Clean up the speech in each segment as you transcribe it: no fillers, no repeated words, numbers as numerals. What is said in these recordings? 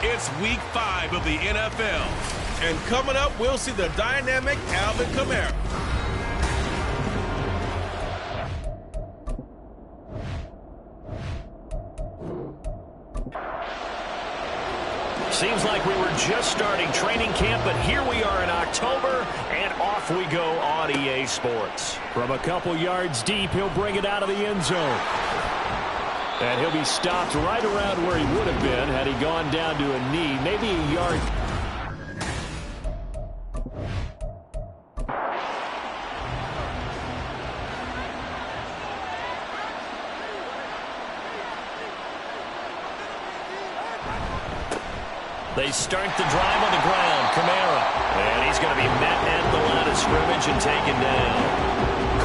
It's week 5 of the NFL. And coming up, we'll see the dynamic Alvin Kamara. Seems like we were just starting training camp, but here we are in October, and off we go on EA Sports. From a couple yards deep, he'll bring it out of the end zone. And he'll be stopped right around where he would have been had he gone down to a knee, maybe a yard. They start the drive on the ground. Kamara. And he's going to be met at the line of scrimmage and taken down.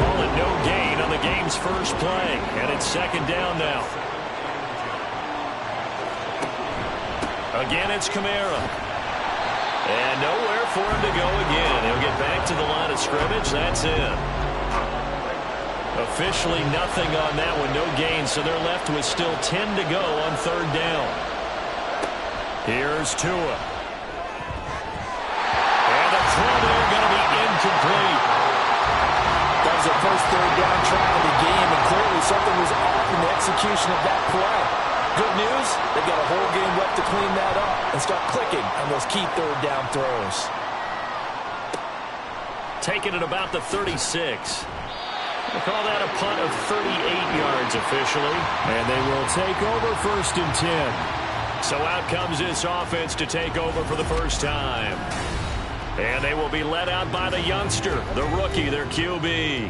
Call it no gain on the game's first play. And it's second down now. Again, it's Kamara. And nowhere for him to go again. He'll get back to the line of scrimmage. That's it. Officially nothing on that one. No gain. So they're left with still 10 to go on third down. Here's Tua. And the throw there going to be incomplete. That was the first third down try of the game, and clearly something was off in the execution of that play. Good news, they've got a whole game left to clean that up and start clicking on those key third down throws. Taken at about the 36. We'll call that a punt of 38 yards officially. And they will take over first and 10. So out comes this offense to take over for the first time. And they will be led out by the youngster, the rookie, their QB.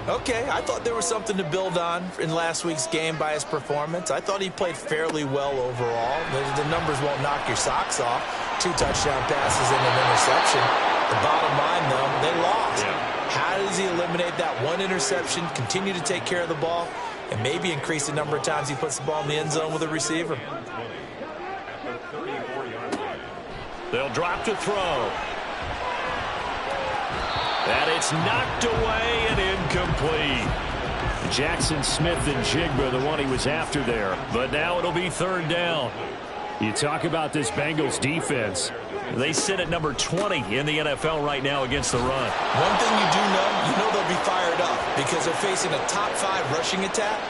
Okay, I thought there was something to build on in last week's game by his performance. I thought he played fairly well overall. The numbers won't knock your socks off. 2 touchdown passes and an interception. The bottom line, though, they lost. Yeah. How does he eliminate that one interception, continue to take care of the ball, and maybe increase the number of times he puts the ball in the end zone with a receiver? They'll drop to throw. And it's knocked away and incomplete. Jackson Smith and Jigba, the one he was after there. But now it'll be third down. You talk about this Bengals defense. They sit at number 20 in the NFL right now against the run. One thing you know they'll be fired up because they're facing a top 5 rushing attack.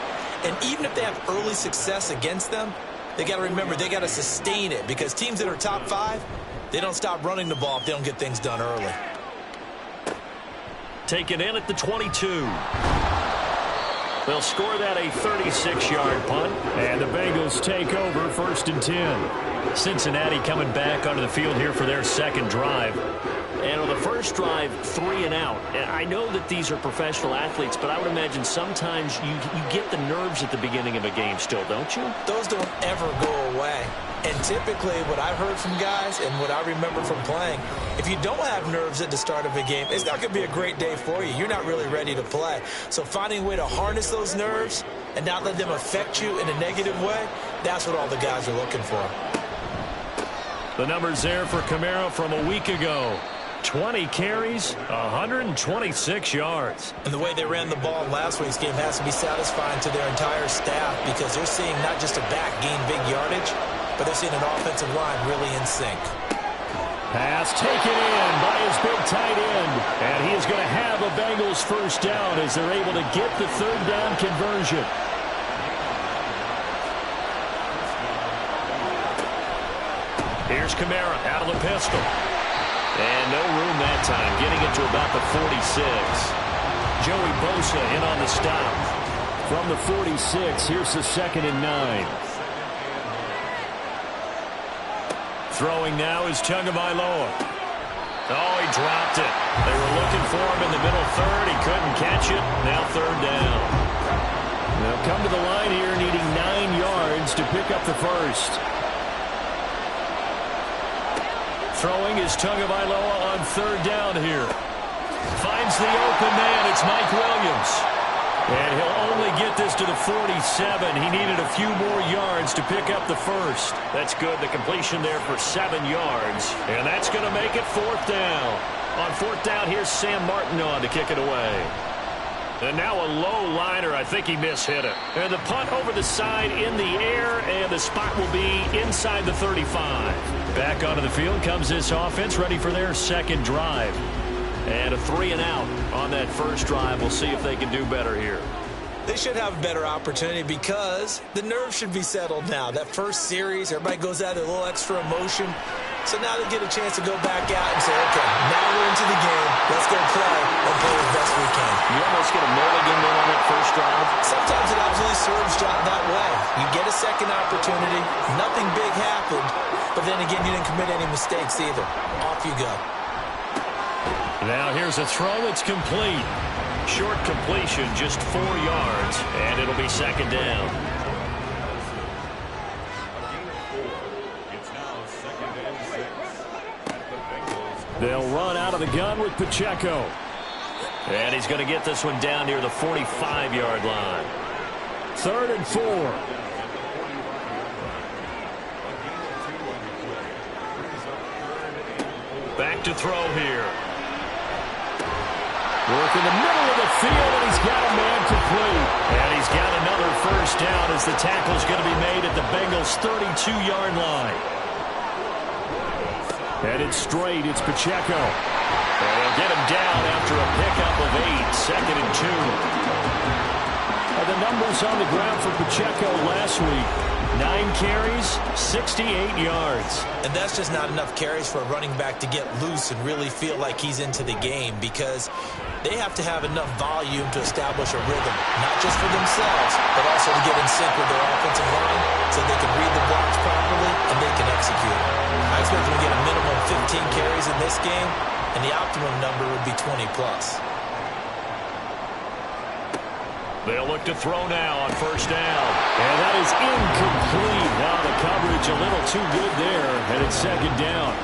And even if they have early success against them, they got to remember they got to sustain it because teams that are top 5, they don't stop running the ball if they don't get things done early. Taken in at the 22. They'll score that a 36-yard punt. And the Bengals take over first and 10. Cincinnati coming back onto the field here for their second drive. And on the first drive, 3 and out. And I know that these are professional athletes, but I would imagine sometimes you get the nerves at the beginning of a game still, don't you? Those don't ever go away. And typically what I've heard from guys and what I remember from playing, if you don't have nerves at the start of a game, it's not going to be a great day for you. You're not really ready to play. So finding a way to harness those nerves and not let them affect you in a negative way, that's what all the guys are looking for. The numbers there for Kamara from a week ago. 20 carries, 126 yards. And the way they ran the ball in last week's game has to be satisfying to their entire staff because they're seeing not just a back gain big yardage, but they're seeing an offensive line really in sync. Pass taken in by his big tight end. And he is going to have a Bengals first down as they're able to get the third down conversion. Here's Kamara out of the pistol. And no room that time, getting it to about the 46. Joey Bosa in on the stop. From the 46, here's the 2nd and 9. Throwing now is Tagovailoa. Oh, he dropped it. They were looking for him in the middle third. He couldn't catch it. Now third down. They'll come to the line here needing 9 yards to pick up the first. Throwing is Tagovailoa on third down here. Finds the open man. It's Mike Williams. And he'll only get this to the 47. He needed a few more yards to pick up the first. That's good. The completion there for 7 yards. And that's going to make it fourth down. On fourth down, here's Sam Martin on to kick it away. And now a low liner. I think he mishit it. And the punt over the side in the air, and the spot will be inside the 35. Back onto the field comes this offense, ready for their second drive. And a 3-and-out on that first drive. We'll see if they can do better here. They should have a better opportunity because the nerves should be settled now. That first series, everybody goes out with a little extra emotion. So now they get a chance to go back out and say, okay, now we're into the game. Let's go play and play as best we can. You almost get a mulligan there on that first drive. Sometimes it absolutely serves that way. You get a second opportunity. Nothing big happened. But then again, you didn't commit any mistakes either. Off you go. Now here's a throw that's complete. Short completion, just 4 yards, and it'll be second down. They'll run out of the gun with Pacheco. And he's going to get this one down near the 45-yard line. 3rd and 4. Back to throw here. Work in the middle of the field, and he's got a man complete. And he's got another first down as the tackle's going to be made at the Bengals' 32-yard line. Headed straight, it's Pacheco. And they'll get him down after a pickup of 8, 2nd and 2. And the numbers on the ground for Pacheco last week. 9 carries, 68 yards. And that's just not enough carries for a running back to get loose and really feel like he's into the game because they have to have enough volume to establish a rhythm, not just for themselves, but also to get in sync with their offensive line so they can read the blocks properly and they can execute. I expect them to get a minimum 15 carries in this game, and the optimum number would be 20+. They'll look to throw now on first down. And that is incomplete. Now the coverage a little too good there, and it's second down.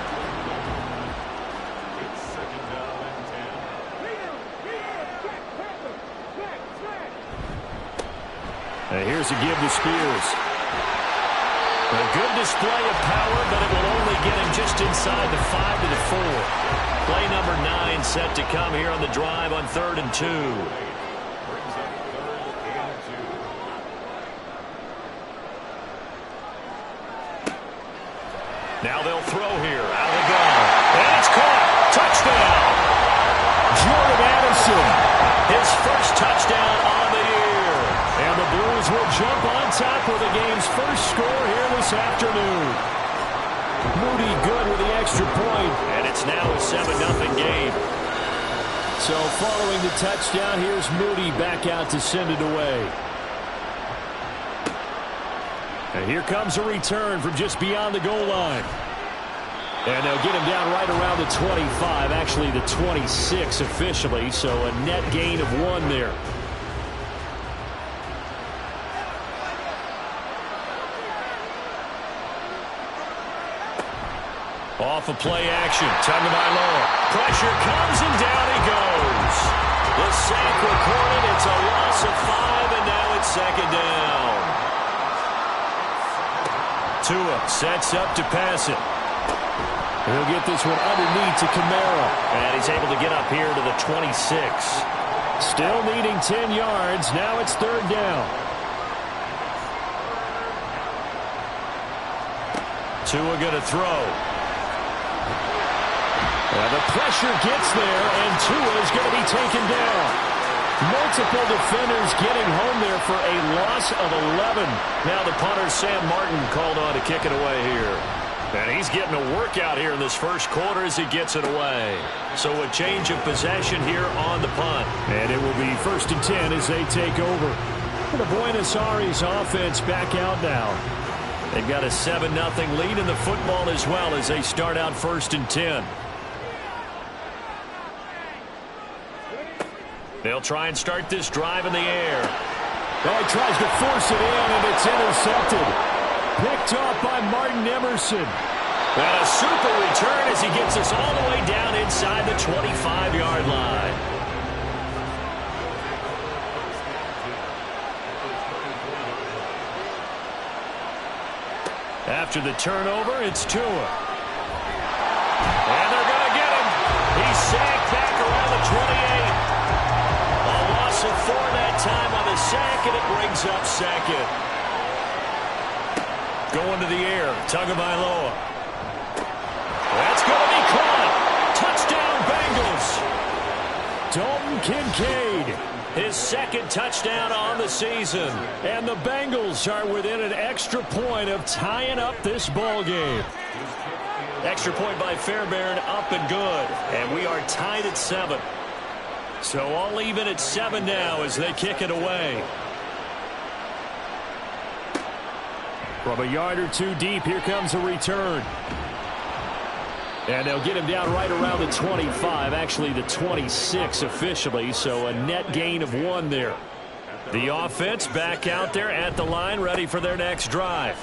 And here's a give to Spears. A good display of power, but it will only get him just inside the 5 to the 4. Play number 9 set to come here on the drive on 3rd and 2. Now they'll throw here. Out of the gun. And it's caught. Touchdown. Jordan Addison. His first touchdown on the year. And the Blues will jump on top with the game's first score here this afternoon. Moody good with the extra point. And it's now a 7-0 game. So following the touchdown, here's Moody back out to send it away. And here comes a return from just beyond the goal line. And they'll get him down right around the 25, actually the 26 officially, so a net gain of 1 there. Off of play action, Tagovailoa. Pressure comes and down he goes. The sack recorded, it's a loss of 5, and now it's second down. Tua sets up to pass it. He'll get this one underneath to Kamara. And he's able to get up here to the 26. Still needing 10 yards. Now it's 3rd down. Tua going to throw. And the pressure gets there, and Tua is going to be taken down. Multiple defenders getting home there for a loss of 11. Now the punter, Sam Martin, called on to kick it away here. And he's getting a workout here in this first quarter as he gets it away. So a change of possession here on the punt. And it will be 1st and 10 as they take over. The Buenos Aires offense back out now. They've got a 7-0 lead in the football as well as they start out 1st and 10. They'll try and start this drive in the air. Oh, he tries to force it in, and it's intercepted. Picked off by Martin Emerson. And a super return as he gets us all the way down inside the 25-yard line. After the turnover, it's Tua. And they're going to get him. He's sacked back around the 28. A loss of 4 brings up second. Going to the air, Tagovailoa. That's going to be caught. Touchdown, Bengals. Dalton Kincaid, his second touchdown on the season. And the Bengals are within an extra point of tying up this ball game. Extra point by Fairbairn, up and good. And we are tied at 7. So all even at 7 now as they kick it away. From a yard or two deep, here comes a return. And they'll get him down right around the 25, actually the 26 officially, so a net gain of 1 there. The offense back out there at the line, ready for their next drive.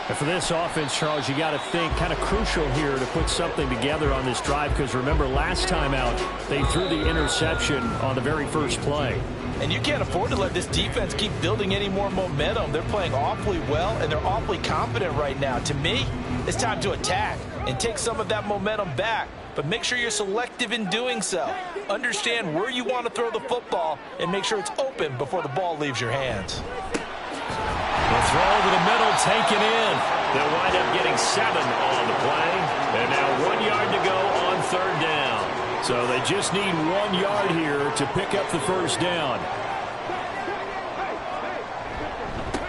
And for this offense, Charles, you got to think kind of crucial here to put something together on this drive, because remember last time out they threw the interception on the very first play. And you can't afford to let this defense keep building any more momentum. They're playing awfully well, and they're awfully confident right now. To me, it's time to attack and take some of that momentum back. But make sure you're selective in doing so. Understand where you want to throw the football and make sure it's open before the ball leaves your hands. The throw over the middle taken in. They'll wind up getting 7 on the play. And now 1 yard to go on third down. So they just need 1 yard here to pick up the first down.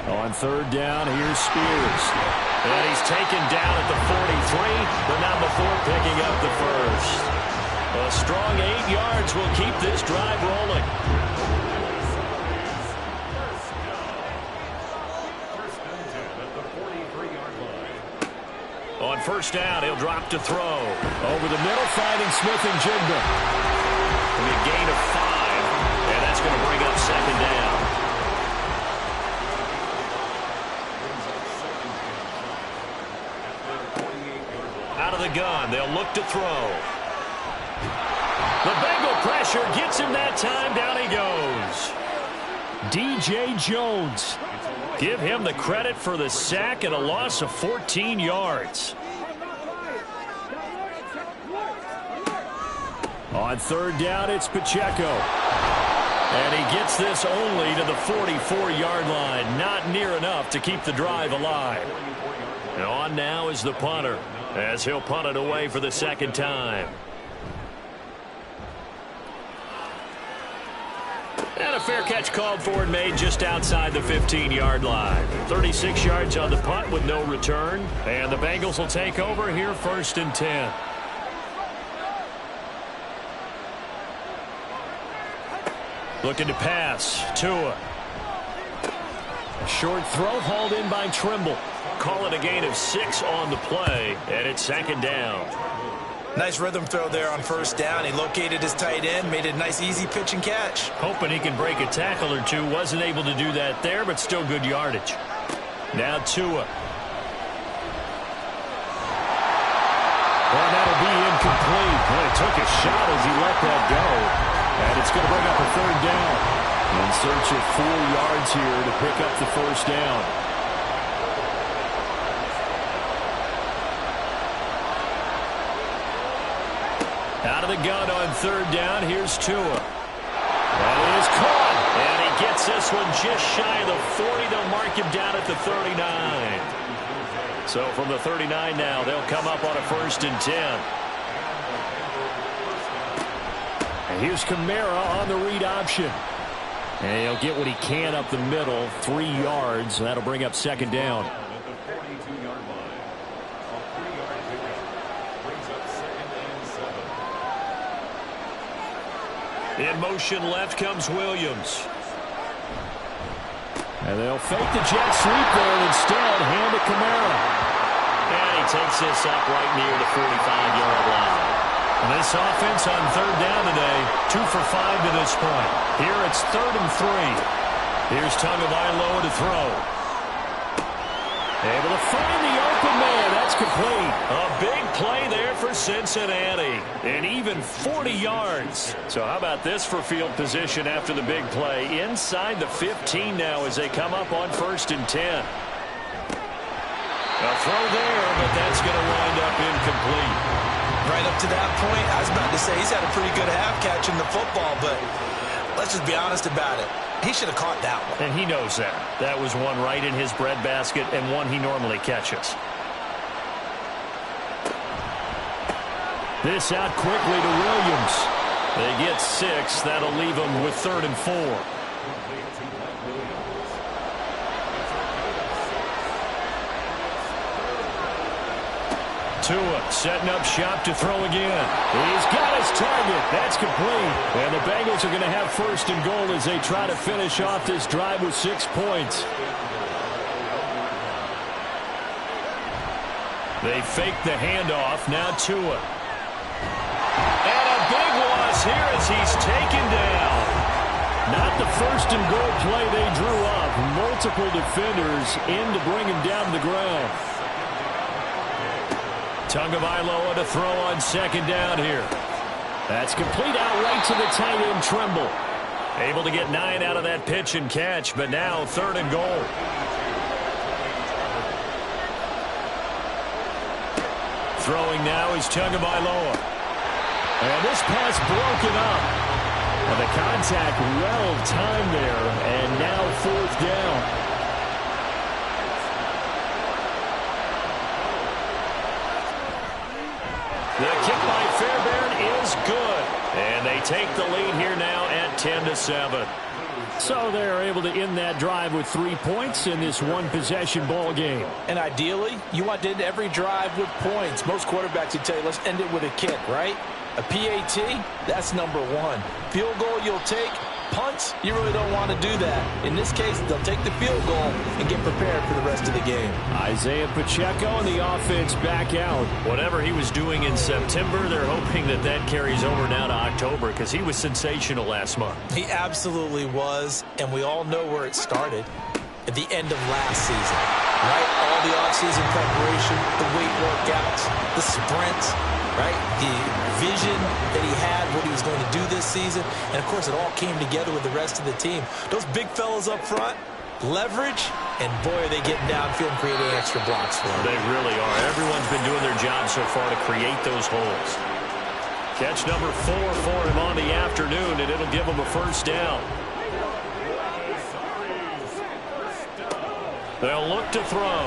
On third down, here's Spears. And he's taken down at the 43, but not before picking up the first. A strong 8 yards will keep this drive rolling. On first down, he'll drop to throw. Over the middle, finding Smith and Jigba. It'll be a gain of 5, and that's going to bring up second down. Out of the gun, they'll look to throw. The Bengal pressure gets him that time. Down he goes. DJ Jones. Give him the credit for the sack and a loss of 14 yards. On third down, it's Pacheco. And he gets this only to the 44-yard line. Not near enough to keep the drive alive. And on now is the punter, as he'll punt it away for the second time. And a fair catch called for and made just outside the 15-yard line. 36 yards on the punt with no return. And the Bengals will take over here, 1st and 10. Looking to pass. Tua. A short throw hauled in by Trimble. Call it a gain of 6 on the play, and it's second down. Nice rhythm throw there on first down. He located his tight end, made it a nice, easy pitch and catch. Hoping he can break a tackle or two. Wasn't able to do that there, but still good yardage. Now Tua. Well, that'll be incomplete. Well, he took a shot as he let that go. And it's going to bring up a third down. In search of 4 yards here to pick up the first down. Out of the gun on third down, here's Tua. That is caught, and he gets this one just shy of the 40. They'll mark him down at the 39. So from the 39 now, they'll come up on a 1st and 10. And here's Kamara on the read option. And he'll get what he can up the middle, 3 yards, and that'll bring up second down. In motion left comes Williams. And they'll fake the jet sweep there and instead hand to Kamara. And he takes this up right near the 45-yard line. And this offense on third down today, 2 for 5 to this point. Here it's 3rd and 3. Here's Tagovailoa to throw. Able to find the open man. That's complete. A big play there for Cincinnati. And even 40 yards. So how about this for field position after the big play? Inside the 15 now as they come up on 1st and 10. A throw there, but that's going to wind up incomplete. Right up to that point, I was about to say he's had a pretty good half catching the football, but let's just be honest about it. He should have caught that one. And he knows that. That was one right in his breadbasket and one he normally catches. This out quickly to Williams. They get 6. That'll leave them with 3rd and 4. Tua setting up shop to throw again. He's got his target. That's complete. And the Bengals are going to have 1st and goal as they try to finish off this drive with 6 points. They fake the handoff. Now Tua. And a big loss here as he's taken down. Not the 1st and goal play they drew up. Multiple defenders in to bring him down to the ground. Tagovailoa to throw on 2nd down here. That's complete out right to the tight end, Tremble. Able to get 9 out of that pitch and catch, but now 3rd and goal. Throwing now is Tagovailoa. And this pass broken up. And the contact well timed there, and now 4th down. The kick by Fairbairn is good. And they take the lead here now at 10-7. So they're able to end that drive with 3 points in this one-possession ball game. And ideally, you want to end every drive with points. Most quarterbacks would tell you, let's end it with a kick, right? A PAT, that's number 1. Field goal you'll take. Punts, you really don't want to do that. In this case, they'll take the field goal and get prepared for the rest of the game. Isaiah Pacheco and the offense back out. Whatever he was doing in September, they're hoping that that carries over now to October because he was sensational last month. He absolutely was, and we all know where it started. At the end of last season, right? All the offseason preparation, the weight workouts, the sprints, right? The vision that he had, what he was going to do this season. And, of course, it all came together with the rest of the team. Those big fellas up front, leverage, and, boy, are they getting downfield and creating extra blocks for him. They really are. Everyone's been doing their job so far to create those holes. Catch number 4 for him on the afternoon, and it'll give him a 1st down. They'll look to throw.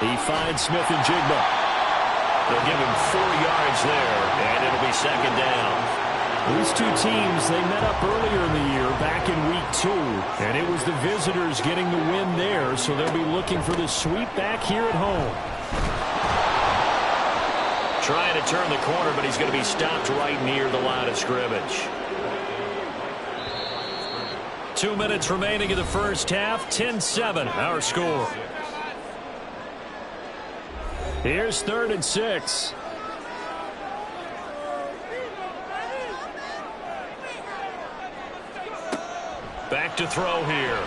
He finds Smith and Jigba. They'll give him 4 yards there, and it'll be 2nd down. These two teams, they met up earlier in the year, back in week 2, and it was the visitors getting the win there, so they'll be looking for the sweep back here at home. Trying to turn the corner, but he's going to be stopped right near the line of scrimmage. 2 minutes remaining in the first half. 10-7, our score. Here's 3rd and 6. Back to throw here.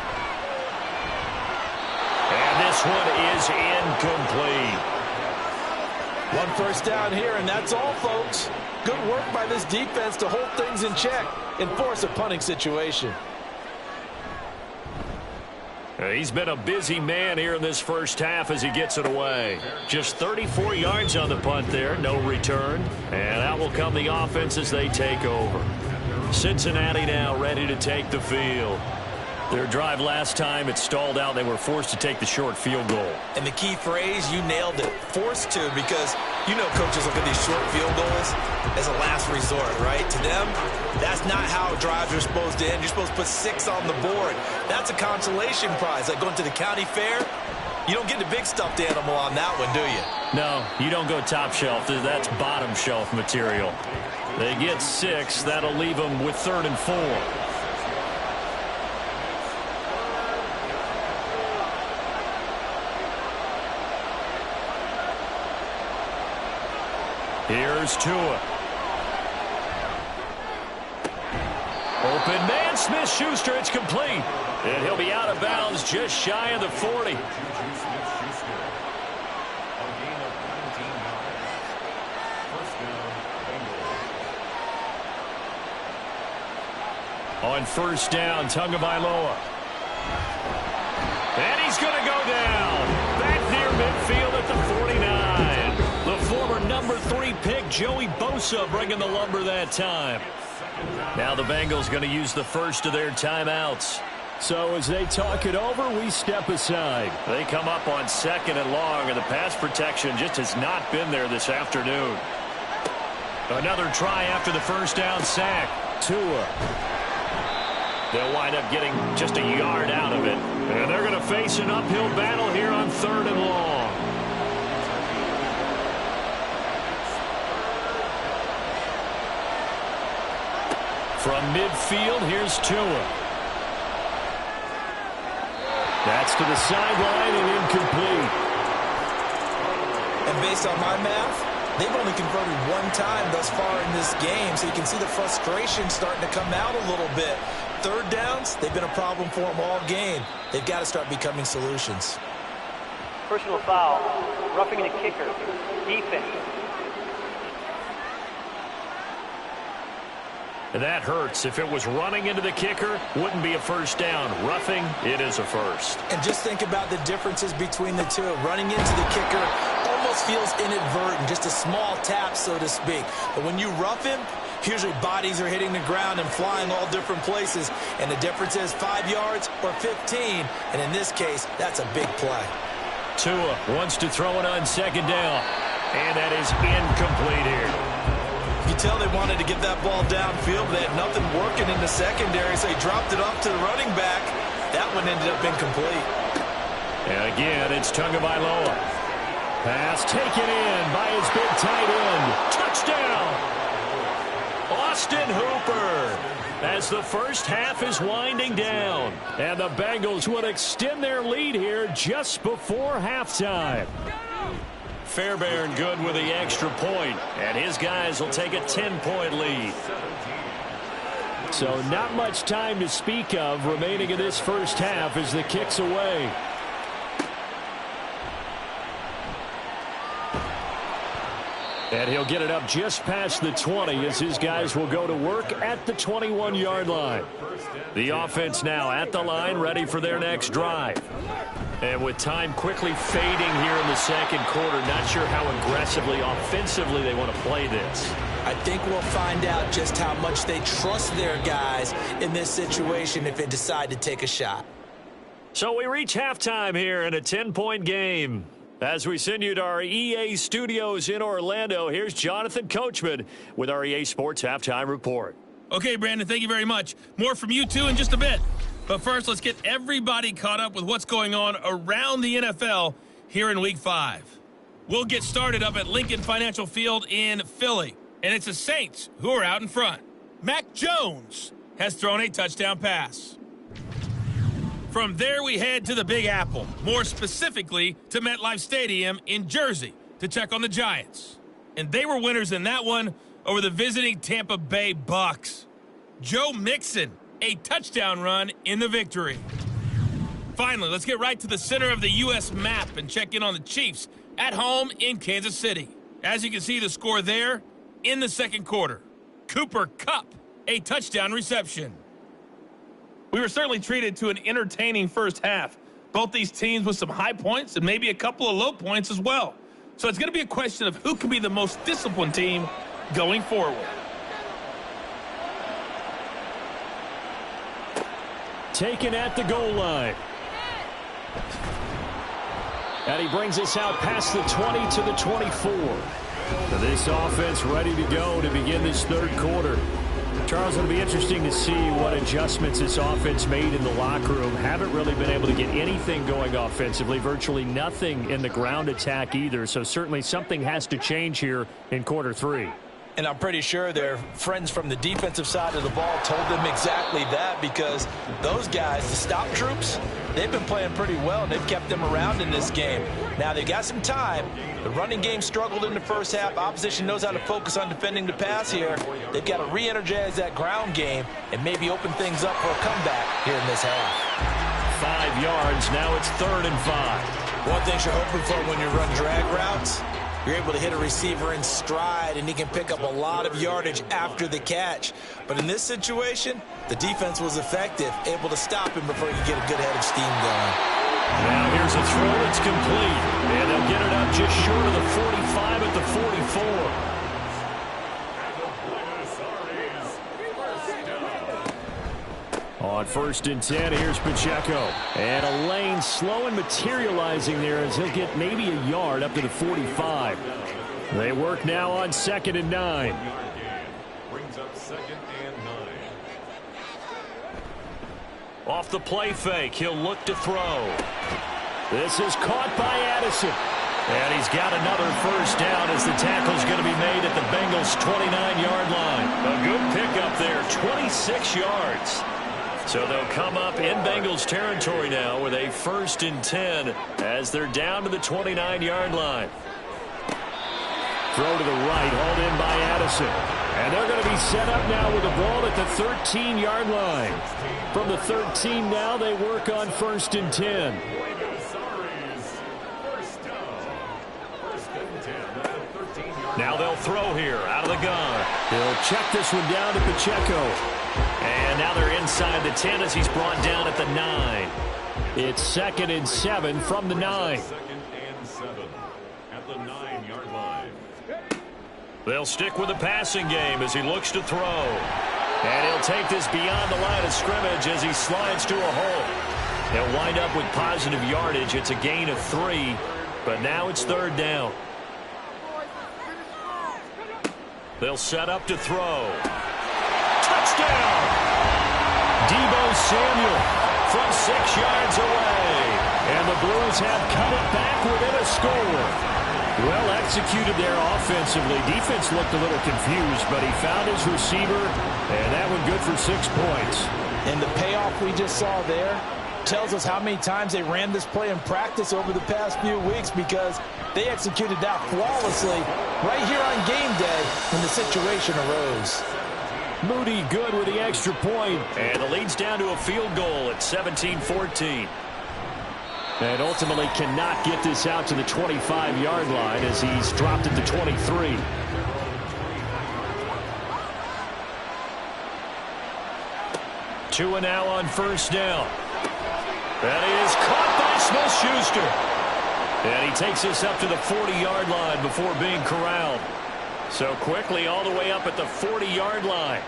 And this one is incomplete. 1 first down here, and that's all, folks. Good work by this defense to hold things in check and force a punting situation. He's been a busy man here in this first half as he gets it away. Just 34 yards on the punt there, no return. And out will come the offense as they take over. Cincinnati now ready to take the field. Their drive last time, it stalled out. They were forced to take the short field goal. And the key phrase, you nailed it, forced to, because you know coaches look at these short field goals as a last resort, right? To them, that's not how drives are supposed to end. You're supposed to put 6 on the board. That's a consolation prize. Like going to the county fair, you don't get the big stuffed animal on that one, do you? No, you don't go top shelf. That's bottom shelf material. They get 6. That'll leave them with 3rd and 4. Here's Tua. Open man, Smith-Schuster, it's complete. And he'll be out of bounds just shy of the 40. On 1st down, Tagovailoa. And he's going to go down. Back near midfield at the 49. The former number 3 pick, Joey Bosa, bringing the lumber that time. Now the Bengals going to use the first of their timeouts. So as they talk it over, we step aside. They come up on 2nd and long, and the pass protection just has not been there this afternoon. Another try after the first down sack. Tua. They'll wind up getting just a yard out of it. And they're going to face an uphill battle here on 3rd and long. From midfield, here's Tua. That's to the sideline and incomplete. And based on my math, they've only converted 1 time thus far in this game, so you can see the frustration starting to come out a little bit. 3rd downs, they've been a problem for them all game. They've got to start becoming solutions. Personal foul, roughing the kicker, defense. That hurts. If it was running into the kicker, wouldn't be a first down. Roughing, it is a first. And just think about the differences between the two. Running into the kicker almost feels inadvertent, just a small tap, so to speak. But when you rough him, usually bodies are hitting the ground and flying all different places. And the difference is 5 yards or 15. And in this case, that's a big play. Tua wants to throw it on 2nd down. And that is incomplete here. You can tell they wanted to get that ball downfield, but they had nothing working in the secondary, so he dropped it off to the running back. That one ended up incomplete. And again, it's Tagovailoa. Pass taken in by his big tight end. Touchdown! Austin Hooper, as the first half is winding down. And the Bengals would extend their lead here just before halftime. Fairbairn good with the extra point, and his guys will take a 10-point lead. So not much time to speak of remaining in this first half as the kick's away. And he'll get it up just past the 20 as his guys will go to work at the 21-yard line. The offense now at the line, ready for their next drive. And with time quickly fading here in the 2nd quarter, not sure how aggressively, offensively they want to play this. I think we'll find out just how much they trust their guys in this situation if they decide to take a shot. So we reach halftime here in a 10-point game. As we send you to our EA studios in Orlando, here's Jonathan Coachman with our EA Sports Halftime Report. Okay, Brandon, thank you very much. More from you two in just a bit. But first, let's get everybody caught up with what's going on around the NFL here in Week 5. We'll get started up at Lincoln Financial Field in Philly, and it's the Saints who are out in front. Mac Jones has thrown a touchdown pass. From there, we head to the Big Apple, more specifically to MetLife Stadium in Jersey to check on the Giants. And they were winners in that one over the visiting Tampa Bay Bucks. Joe Mixon, a touchdown run in the victory. Finally, let's get right to the center of the U.S. map and check in on the Chiefs at home in Kansas City. As you can see the score there in the 2nd quarter. Cooper Kupp, a touchdown reception. We were certainly treated to an entertaining first half. Both these teams with some high points and maybe a couple of low points as well. So it's going to be a question of who can be the most disciplined team going forward. Taken at the goal line. And he brings us out past the 20 to the 24. So this offense ready to go to begin this 3rd quarter. Charles, it'll be interesting to see what adjustments this offense made in the locker room. Haven't really been able to get anything going offensively, virtually nothing in the ground attack either. So certainly something has to change here in quarter 3. And I'm pretty sure their friends from the defensive side of the ball told them exactly that, because those guys, the stop troops, they've been playing pretty well, and they've kept them around in this game. Now, they've got some time. The running game struggled in the first half. Opposition knows how to focus on defending the pass here. They've got to re-energize that ground game and maybe open things up for a comeback here in this half. 5 yards. Now it's 3rd and 5. One thing you're hoping for when you run drag routes, you're able to hit a receiver in stride, and he can pick up a lot of yardage after the catch. But in this situation, the defense was effective, able to stop him before you get a good head of steam going. Now here's a throw that's complete. And they'll get it up just short of the 45 at the 44. On 1st and 10, here's Pacheco. And a lane slow and materializing there as he'll get maybe a yard up to the 45. They work now on 2nd and 9. Brings up 2nd and 9. Off the play fake, he'll look to throw. This is caught by Addison. And he's got another first down as the tackle's going to be made at the Bengals' 29-yard line. A good pickup there, 26 yards. So they'll come up in Bengals territory now with a 1st and 10 as they're down to the 29-yard line. Throw to the right, hauled in by Addison. And they're going to be set up now with the ball at the 13-yard line. From the 13 now, they work on 1st and 10. Now they'll throw here out of the gun. He'll check this one down to Pacheco. And now they're inside the 10 as he's brought down at the 9. It's 2nd and 7 from the 9. 2nd and 7 at the 9-yard line. They'll stick with the passing game as he looks to throw. And he'll take this beyond the line of scrimmage as he slides to a hole. He'll wind up with positive yardage. It's a gain of 3, but now it's 3rd down. They'll set up to throw. Touchdown! Deebo Samuel From 6 yards away. And the Blues have cut it back within a score. Well executed there offensively. Defense looked a little confused, but he found his receiver, and that one good for 6 points. And the payoff we just saw there tells us how many times they ran this play in practice over the past few weeks, because they executed that flawlessly right here on game day when the situation arose. Moody good with the extra point. And the lead's down to a field goal at 17-14. And ultimately cannot get this out to the 25-yard line as he's dropped at the 23. Tua now on 1st down. That is caught by Smith-Schuster. And he takes us up to the 40-yard line before being corralled. So quickly all the way up at the 40-yard line.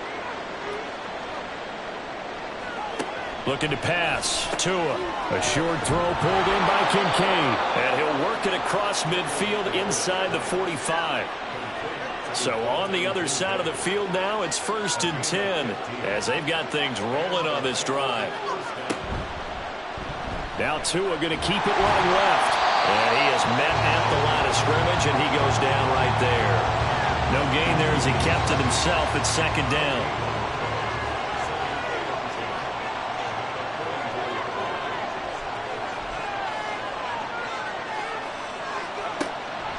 Looking to pass. Tua. A short throw pulled in by Kincaid. And he'll work it across midfield inside the 45. So on the other side of the field now, it's 1st and 10 as they've got things rolling on this drive. Now Tua going to keep it running left. And he is met at the line of scrimmage, and he goes down right there. No gain there as he kept it himself at 2nd down.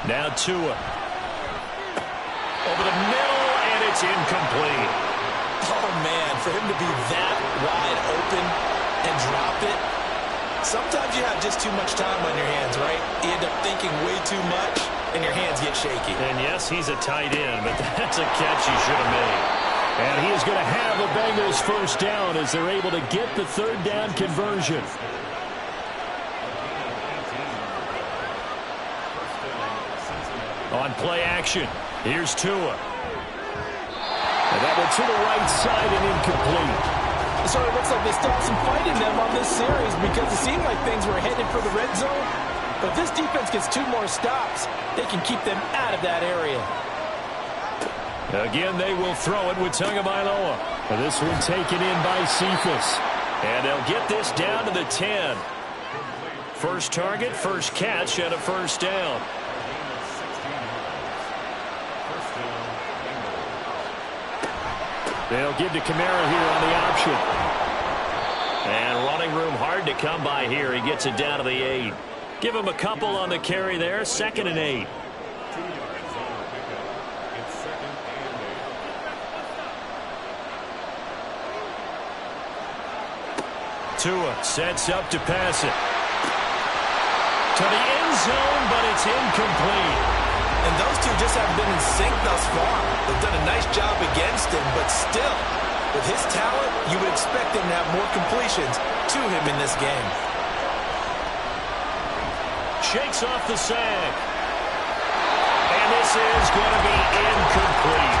Now Tua. Over the middle, and it's incomplete. Oh, man, for him to be that wide open and drop it. Sometimes you have just too much time on your hands, right? You end up thinking way too much, and your hands get shaky. And yes, he's a tight end, but that's a catch he should have made. And he is going to have the Bengals 1st down as they're able to get the 3rd down conversion. On play action, here's Tua. And that one to the right side and incomplete. So it looks like they still have some fight in them on this series, because it seemed like things were headed for the red zone. But if this defense gets 2 more stops, they can keep them out of that area. Again, they will throw it with Tagovailoa. This one taken in by Cephas. And they'll get this down to the 10. First target, first catch, and a 1st down. They'll give to Kamara here on the option. And running room hard to come by here. He gets it down to the 8. Give him a couple on the carry there. 2nd and 8. Tua sets up to pass it. To the end zone, but it's incomplete. And those two just haven't been in sync thus far. They've done a nice job against him, but still, with his talent, you would expect him to have more completions to him in this game. Shakes off the sack. And this is going to be incomplete.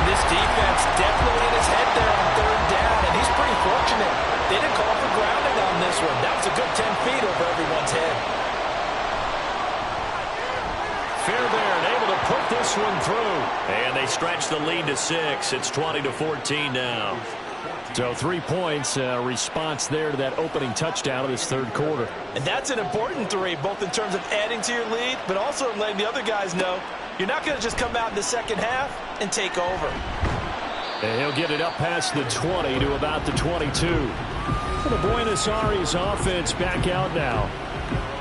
And this defense definitely in his head there on 3rd down, and he's pretty this one through. And they stretch the lead to 6. It's 20-14 now. So 3 points, response there to that opening touchdown of this third quarter. And that's an important 3, both in terms of adding to your lead, but also letting the other guys know you're not going to just come out in the second half and take over. And he'll get it up past the 20 to about the 22. So the Buenos Aires offense back out now.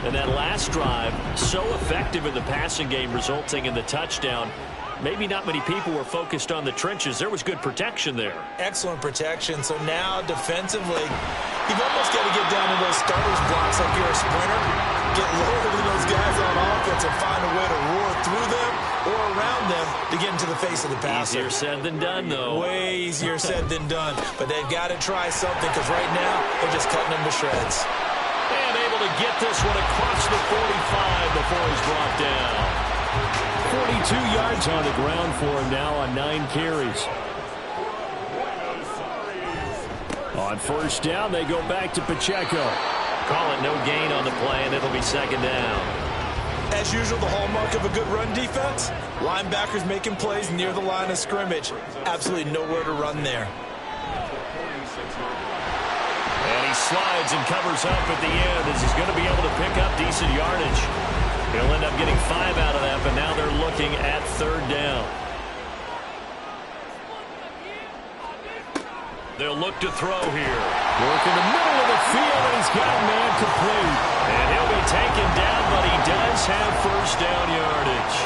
And that last drive, so effective in the passing game, resulting in the touchdown. Maybe not many people were focused on the trenches. There was good protection there. Excellent protection. So now defensively, you've almost got to get down to those starters blocks like you're a sprinter. Get lower than those guys on offense and find a way to roar through them or around them to get into the face of the passer. Easier said than done, though. Way easier said than done. But they've got to try something because right now they're just cutting them to shreds. And able to get this one across the 45 before he's brought down. 42 yards on the ground for him now on 9 carries. On first down, they go back to Pacheco. Call it no gain on the play, and it'll be second down. As usual, the hallmark of a good run defense, linebackers making plays near the line of scrimmage. Absolutely nowhere to run there. And he slides and covers up at the end as he's going to be able to pick up decent yardage. He'll end up getting 5 out of that, but now they're looking at third down. They'll look to throw here. Work in the middle of the field, and he's got a man complete. And he'll be taken down, but he does have first down yardage.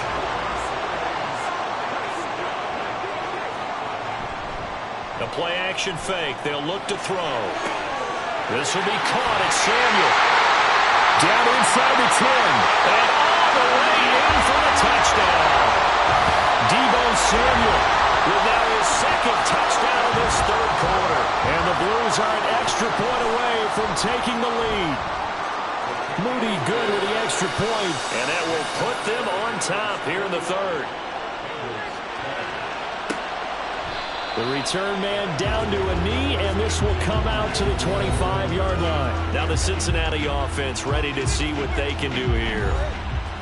The play-action fake. They'll look to throw. This will be caught. It's Samuel. Down inside the 10. And all the way in for the touchdown. Deebo Samuel with now his second touchdown of this third quarter. And the Blues are an extra point away from taking the lead. Moody good with the extra point. And that will put them on top here in the third. The return man down to a knee, and this will come out to the 25-yard line. Now the Cincinnati offense ready to see what they can do here.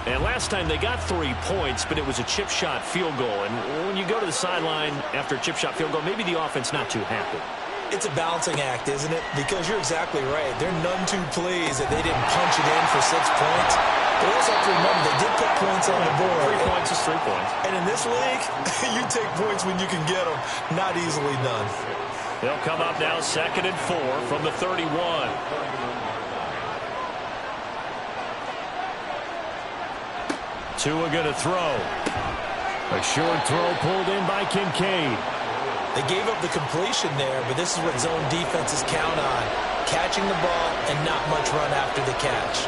And last time they got 3 points, but it was a chip shot field goal. And when you go to the sideline after a chip shot field goal, maybe the offense not too happy. It's a balancing act, isn't it? Because you're exactly right. They're none too pleased that they didn't punch it in for 6 points. But also have to remember, they did put points on the board. 3 points is 3 points. And in this league, you take points when you can get them. Not easily done. They'll come up now 2nd and 4 from the 31. Tua going to throw. A short throw pulled in by Kincaid. They gave up the completion there, but this is what zone defenses count on. Catching the ball and not much run after the catch.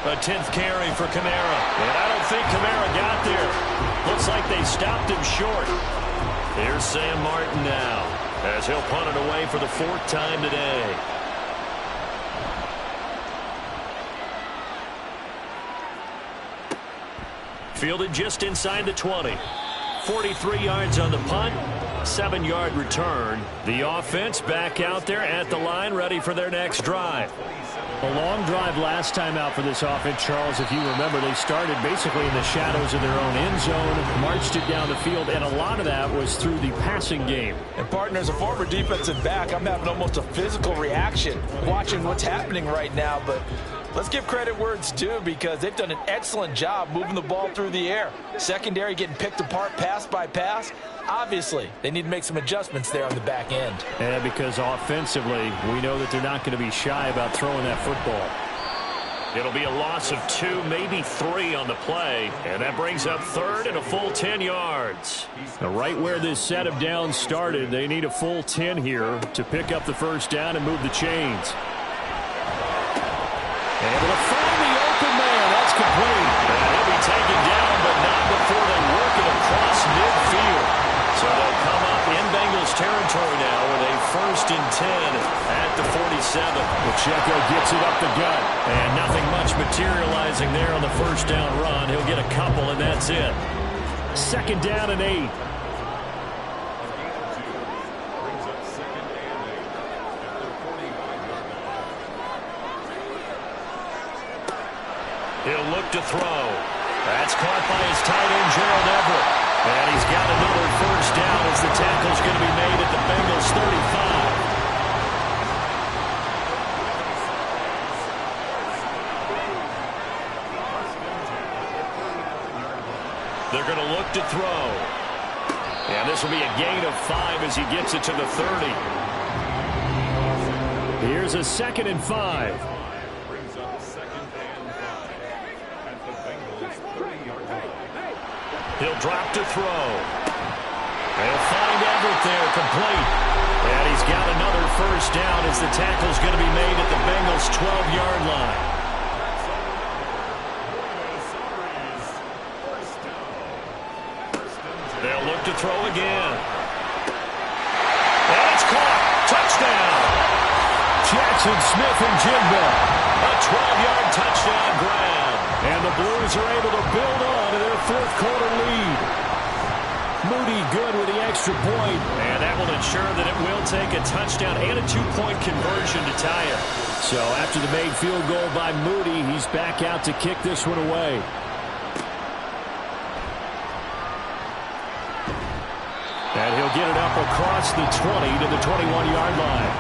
A 10th carry for Kamara. And I don't think Kamara got there. Looks like they stopped him short. Here's Sam Martin now as he'll punt it away for the 4th time today. Fielded just inside the 20. 43 yards on the punt, 7-yard return. The offense back out there at the line, ready for their next drive. A long drive last time out for this offense, Charles. If you remember, they started basically in the shadows of their own end zone, marched it down the field, and a lot of that was through the passing game. And partner, as a former defensive back, I'm having almost a physical reaction watching what's happening right now, but let's give credit where it's due because they've done an excellent job moving the ball through the air. Secondary getting picked apart pass by pass. Obviously, they need to make some adjustments there on the back end. And because offensively, we know that they're not going to be shy about throwing that football. It'll be a loss of 2, maybe 3 on the play, and that brings up 3rd and a full 10 yards. Now, right where this set of downs started, they need a full 10 here to pick up the first down and move the chains. Able to find the open man. That's complete. And he'll be taken down, but not before they work it across midfield. So they'll come up in Bengals territory now with a 1st and 10 at the 47. Pacheco gets it up the gut. And nothing much materializing there on the first down run. He'll get a couple, and that's it. 2nd down and 8. He'll look to throw. That's caught by his tight end, Gerald Everett. And he's got another first down as the tackle's going to be made at the Bengals 35. They're going to look to throw. And this will be a gain of 5 as he gets it to the 30. Here's a 2nd and 5. Brings up 2nd and 5 at the Bengals 30-yard line. He'll drop to throw. They'll find Everett there, complete. And he's got another first down as the tackle's going to be made at the Bengals 12-yard line. They'll look to throw again. And it's caught. Touchdown. Jackson Smith and Jigba. A 12-yard touchdown grab. And the Blues are able to build on to their fourth-quarter lead. Moody good with the extra point. And that will ensure that it will take a touchdown and a 2-point conversion to tie it. So after the made field goal by Moody, he's back out to kick this one away. And he'll get it up across the 20 to the 21-yard line.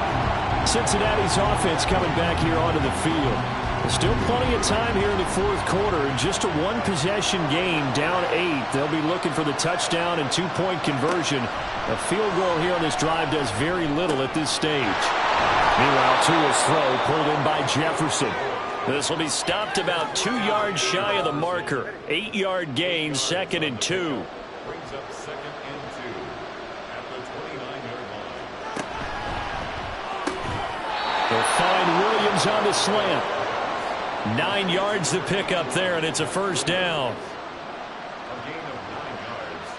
Cincinnati's offense coming back here onto the field. There's still plenty of time here in the fourth quarter. In just a one-possession game, down 8. They'll be looking for the touchdown and 2-point conversion. A field goal here on this drive does very little at this stage. Meanwhile, Tua's throw pulled in by Jefferson. This will be stopped about 2 yards shy of the marker. 8-yard gain, 2nd and 2. Brings up 2nd and 2 at the 29-yard line. They'll find Williams on the slant. 9 yards to pick up there, and it's a first down. A gain of 9 yards.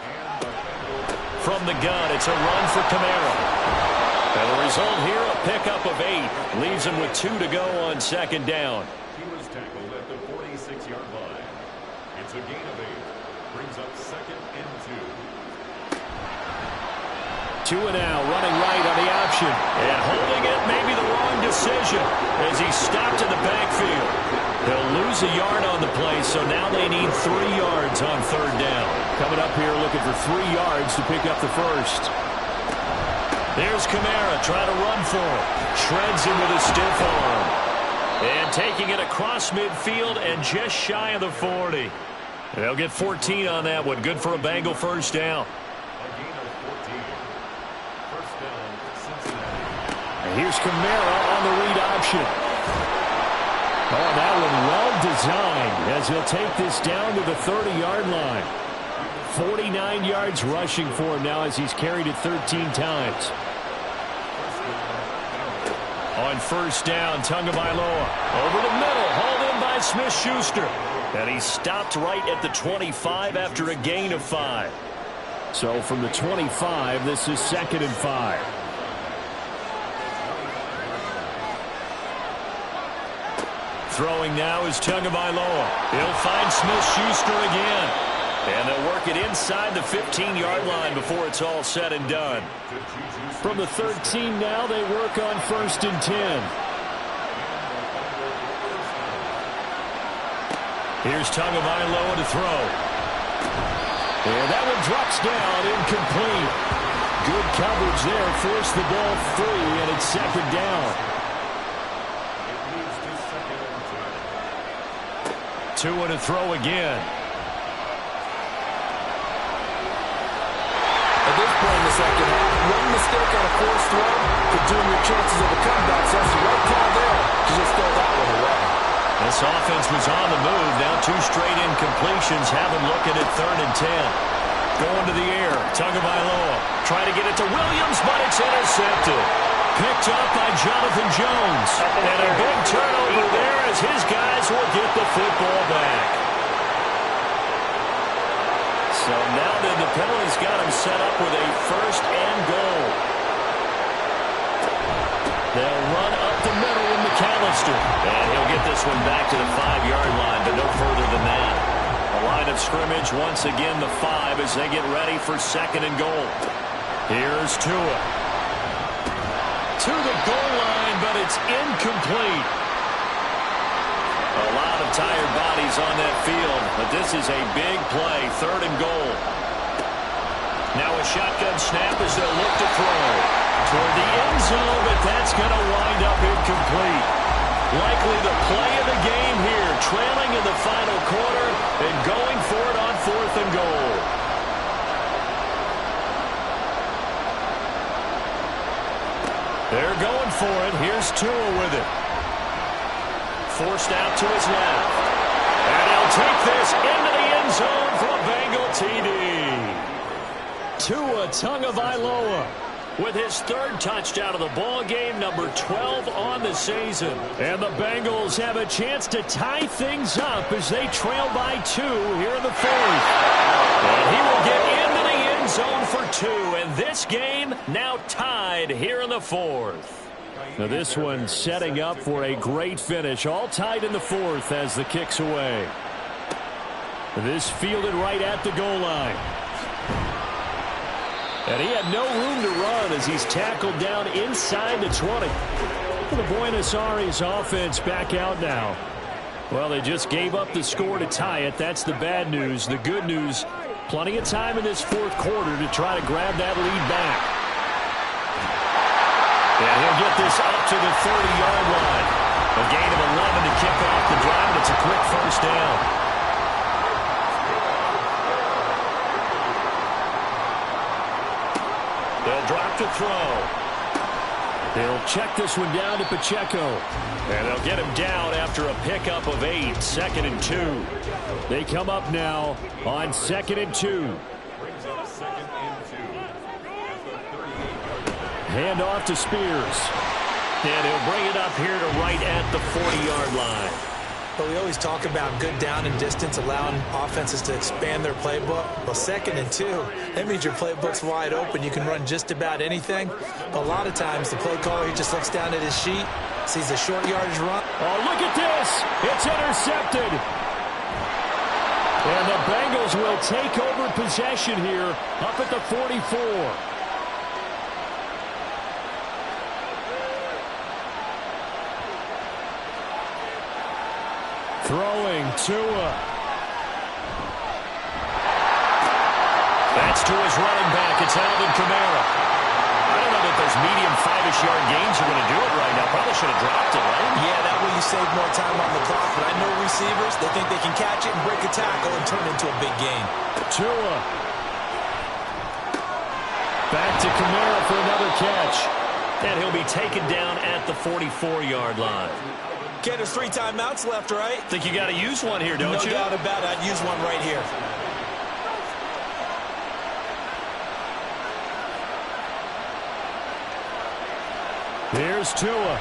And the Bengals. From the gun, it's a run for Kamara. And the result here, a pickup of 8. Leaves him with 2 to go on 2nd down. He was tackled at the 46-yard line. It's a gain of 8. Brings up 2nd and 2. Tua now running right on the option. And holding it may be the wrong decision as he stopped in the backfield. They'll lose a yard on the play, so now they need 3 yards on 3rd down. Coming up here looking for 3 yards to pick up the first. There's Kamara trying to run for it. Shreds him with a stiff arm. And taking it across midfield and just shy of the 40. They'll get 14 on that one. Good for a Bengal first down. A gain of 14. First down, Cincinnati. And here's Kamara on the read option. Oh, that one well designed as he'll take this down to the 30-yard line. 49 yards rushing for him now as he's carried it 13 times. On first down, Tagovailoa over the middle, hauled in by Smith-Schuster. And he stopped right at the 25 after a gain of 5. So from the 25, this is 2nd and 5. Throwing now is Tagovailoa. He'll find Smith-Schuster again. And they'll work it inside the 15-yard line before it's all said and done. From the 13 now, they work on 1st and 10. Here's Tagovailoa to throw. And that one drops down, incomplete. Good coverage there, forced the ball free, and it's 2nd down. Tua to throw again. At this point in the second half, one mistake on a forced throw could doom your chances of a comeback. So that's the right call there to just throw that one away. This offense was on the move. Now 2 straight incompletions. Have them looking at 3rd and 10. Going to the air. Tagovailoa trying to get it to Williams, but it's intercepted. Picked up by Jonathan Jones. And a big turnover there as his guys will get the football back. So now then the penalty's got him set up with a 1st and goal. They'll run up the middle with McAllister. And he'll get this one back to the 5-yard line, but no further than that. A line of scrimmage, once again the 5 as they get ready for 2nd and goal. Here's Tua. To the goal line, but it's incomplete. A lot of tired bodies on that field, but this is a big play, 3rd and goal. Now a shotgun snap as they'll look to throw. Toward the end zone, but that's going to wind up incomplete. Likely the play of the game here, trailing in the final quarter and going for it on 4th and goal. They're going for it. Here's Tua with it. Forced out to his left. And he'll take this into the end zone for a Bengal TD. Tua Tagovailoa with his 3rd touchdown of the ball game, number 12 on the season. And the Bengals have a chance to tie things up as they trail by 2 here in the 4th. And he will get into the end zone for 2. And this game now tied here in the 4th. Now this one setting up for a great finish. All tied in the 4th as the kick's away. This fielded right at the goal line. And he had no room to run as he's tackled down inside the 20. The Buenos Aires offense back out now. Well, they just gave up the score to tie it. That's the bad news. The good news, plenty of time in this 4th quarter to try to grab that lead back. And he'll get this up to the 30-yard line. A gain of 11 to kick off the drive, and it's a quick 1st down. They'll drop to throw. They'll check this one down to Pacheco. And they'll get him down after a pickup of 8, 2nd and 2. They come up now on 2nd and 2. Hand off to Spears. And he'll bring it up here to right at the 40-yard line. But we always talk about good down and distance, allowing offenses to expand their playbook. Well, 2nd and 2, that means your playbook's wide open. You can run just about anything. But a lot of times, the play caller, he just looks down at his sheet, sees a short yardage run. Oh, look at this. It's intercepted. And the Bengals will take over possession here up at the 44. Throwing Tua. That's Tua's running back. It's Alvin Kamara. I don't know that those medium 5-ish yard gains are going to do it right now. Probably should have dropped it, right? Yeah, that way you save more time on the clock. But I know receivers, they think they can catch it and break a tackle and turn it into a big gain. Tua. Back to Kamara for another catch. And he'll be taken down at the 44-yard line. Okay, there's 3 timeouts left, right? Think you got to use one here, don't you? No doubt about it. I'd use one right here. Here's Tua.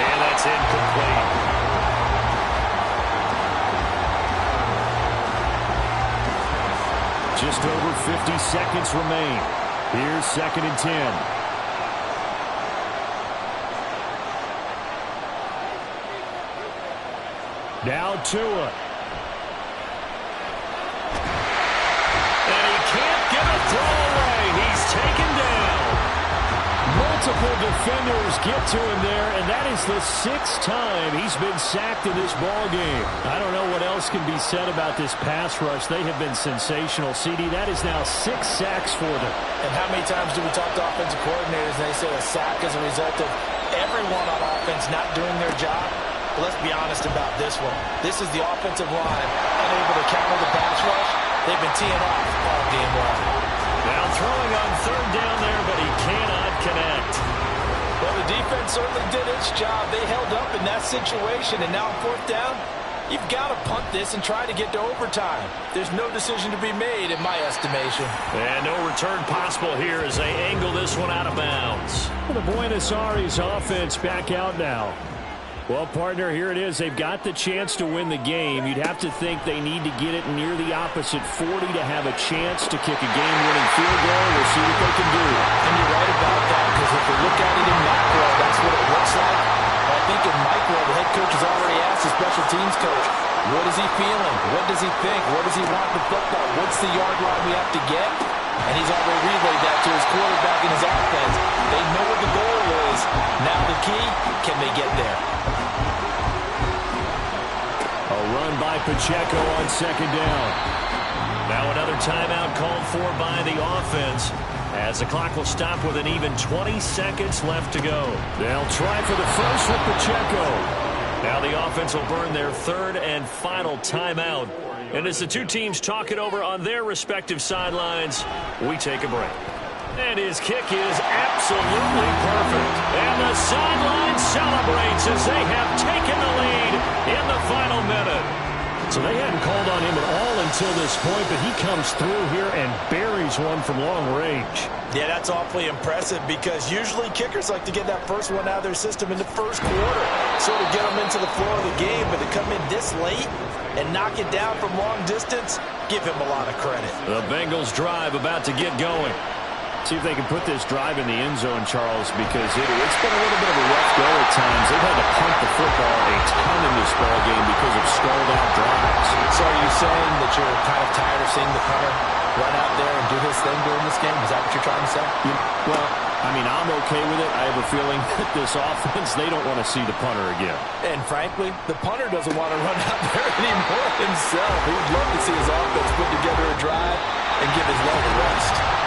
And that's incomplete. Just over 50 seconds remain. Here's 2nd and 10. Now Tua. And he can't get a throw away. He's taken down. Multiple defenders get to him there, and that is the 6th time he's been sacked in this ball game. I don't know what else can be said about this pass rush. They have been sensational. CD, that is now 6 sacks for them. And how many times do we talk to offensive coordinators and they say a sack is a result of everyone on offense not doing their job? Let's be honest about this one. This is the offensive line unable to counter the pass rush. They've been teeing off all game long. Now throwing on 3rd down there, but he cannot connect. Well, the defense certainly did its job. They held up in that situation, and now on 4th down, you've got to punt this and try to get to overtime. There's no decision to be made in my estimation. And no return possible here as they angle this one out of bounds. The Buenos Aires offense back out now. Well, partner, here it is. They've got the chance to win the game. You'd have to think they need to get it near the opposite 40 to have a chance to kick a game-winning field goal. We'll see what they can do. And you're right about that, because if you look at it in macro, that's what it looks like. But I think in micro, the head coach has already asked the special teams coach, what is he feeling? What does he think? What does he want the football? What's the yard line we have to get? And he's already relayed that to his quarterback and his offense. They know what the goal is, distance. Now the key, can they get there? A run by Pacheco on second down. Now another timeout called for by the offense, as the clock will stop with an even 20 seconds left to go. They'll try for the first with Pacheco. Now the offense will burn their third and final timeout. And as the two teams talk it over on their respective sidelines, we take a break. And his kick is absolutely perfect. And the sideline celebrates as they have taken the lead in the final minute. So they hadn't called on him at all until this point, but he comes through here and buries one from long range. Yeah, that's awfully impressive because usually kickers like to get that first one out of their system in the first quarter, sort of get them into the flow of the game, but to come in this late and knock it down from long distance, give him a lot of credit. The Bengals drive about to get going. See if they can put this drive in the end zone, Charles, because it's been a little bit of a rough go at times. They've had to punt the football a ton in this ball game because of stalled-out drives. So are you saying that you're kind of tired of seeing the punter run out there and do his thing during this game? Is that what you're trying to say? Well, I mean, I'm okay with it. I have a feeling that this offense, they don't want to see the punter again. And frankly, the punter doesn't want to run out there anymore himself. He would love to see his offense put together a drive and give his leg a rest.